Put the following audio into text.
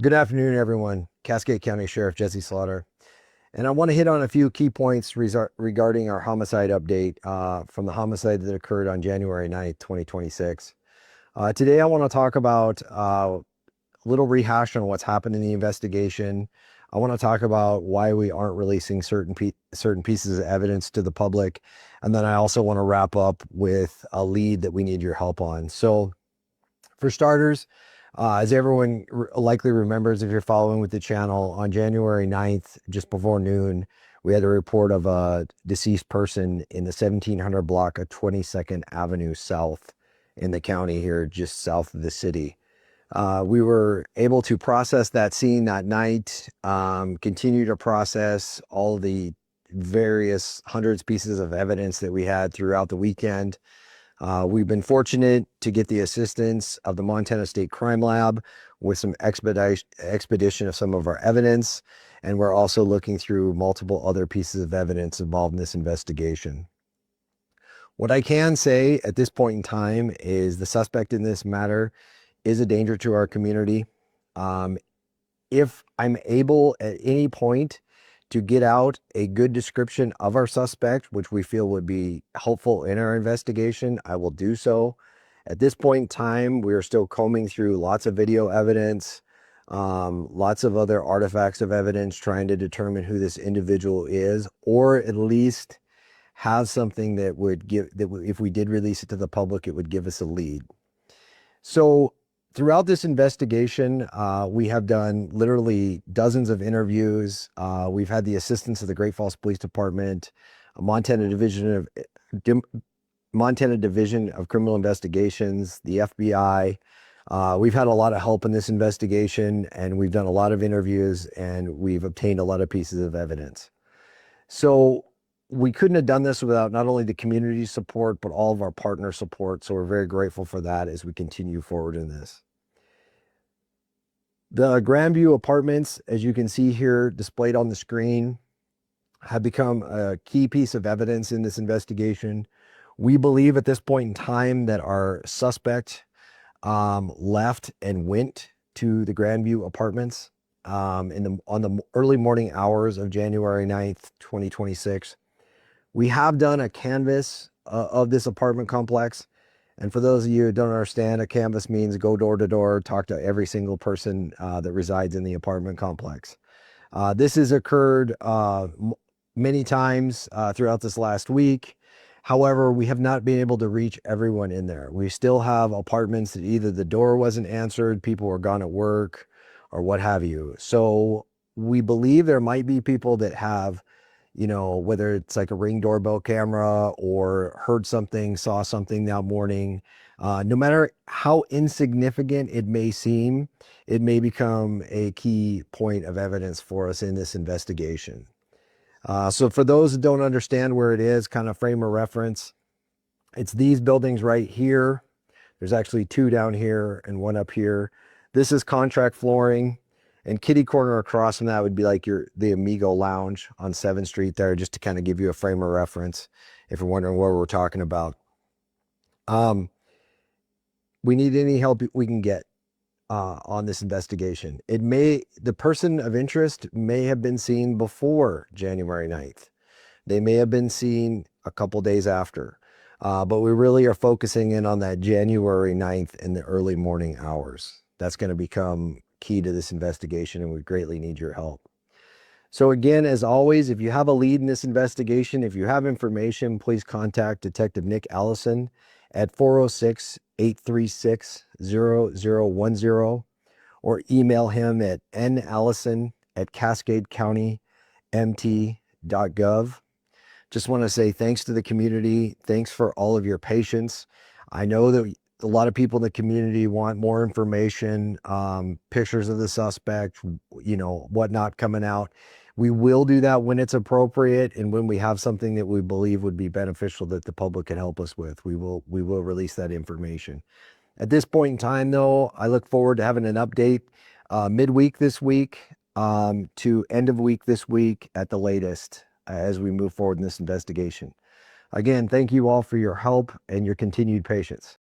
Good afternoon, everyone. Cascade County Sheriff Jesse Slaughter. And I want to hit on a few key points regarding our homicide update from the homicide that occurred on January 9th, 2026. Today, I want to talk about a little rehash on what's happened in the investigation. I want to talk about why we aren't releasing certain pieces of evidence to the public. And then I also want to wrap up with a lead that we need your help on. So, for starters, as everyone likely remembers, if you're following with the channel, on January 9th, just before noon, we had a report of a deceased person in the 1700 block of 22nd Avenue South in the county here, just south of the city. We were able to process that scene that night, continue to process all the various hundreds pieces of evidence that we had throughout the weekend. We've been fortunate to get the assistance of the Montana State Crime Lab with some expedition of some of our evidence, and we're also looking through multiple other pieces of evidence involved in this investigation. What I can say at this point in time is the suspect in this matter is a danger to our community. If I'm able at any point to get out a good description of our suspect, which we feel would be helpful in our investigation, I will do so. At this point in time, we are still combing through lots of video evidence, lots of other artifacts of evidence, trying to determine who this individual is, or at least have something that would give, that if we did release it to the public, it would give us a lead. So throughout this investigation, we have done literally dozens of interviews. We've had the assistance of the Great Falls Police Department, Montana Division of Criminal Investigations, the FBI. We've had a lot of help in this investigation, and we've done a lot of interviews, and we've obtained a lot of pieces of evidence. So we couldn't have done this without not only the community support, but all of our partner support. So we're very grateful for that as we continue forward in this. The Grandview Apartments, as you can see here displayed on the screen, have become a key piece of evidence in this investigation. We believe at this point in time that our suspect left and went to the Grandview Apartments on the early morning hours of January 9th, 2026. We have done a canvass of this apartment complex. And for those of you who don't understand, a canvass means go door to door, talk to every single person that resides in the apartment complex. This has occurred many times throughout this last week. However, we have not been able to reach everyone in there. We still have apartments that either the door wasn't answered, people were gone at work, or what have you. So we believe there might be people that have, whether it's like a Ring doorbell camera or heard something, saw something that morning. No matter how insignificant it may seem, it may become a key point of evidence for us in this investigation. So for those that don't understand where it is, kind of frame of reference, it's these buildings right here. There's actually two down here and one up here. This is contract flooring. And kitty corner across from that would be like the Amigo Lounge on 7th Street there, just to kind of give you a frame of reference if you're wondering what we're talking about. We need any help we can get on this investigation. The person of interest may have been seen before January 9th. They may have been seen a couple days after. But we really are focusing in on that January 9th in the early morning hours. That's going to become key to this investigation, and we greatly need your help. So again, as always, if you have a lead in this investigation, if you have information, please contact Detective Nick Allison at 406-836-0010 or email him at nallison@cascadecountymt.gov. Just want to say thanks to the community. Thanks for all of your patience. I know that a lot of people in the community want more information, pictures of the suspect, whatnot coming out. We will do that when it's appropriate and when we have something that we believe would be beneficial that the public can help us with. We will release that information. At this point in time, though, I look forward to having an update midweek this week to end of week this week at the latest as we move forward in this investigation. Again, thank you all for your help and your continued patience.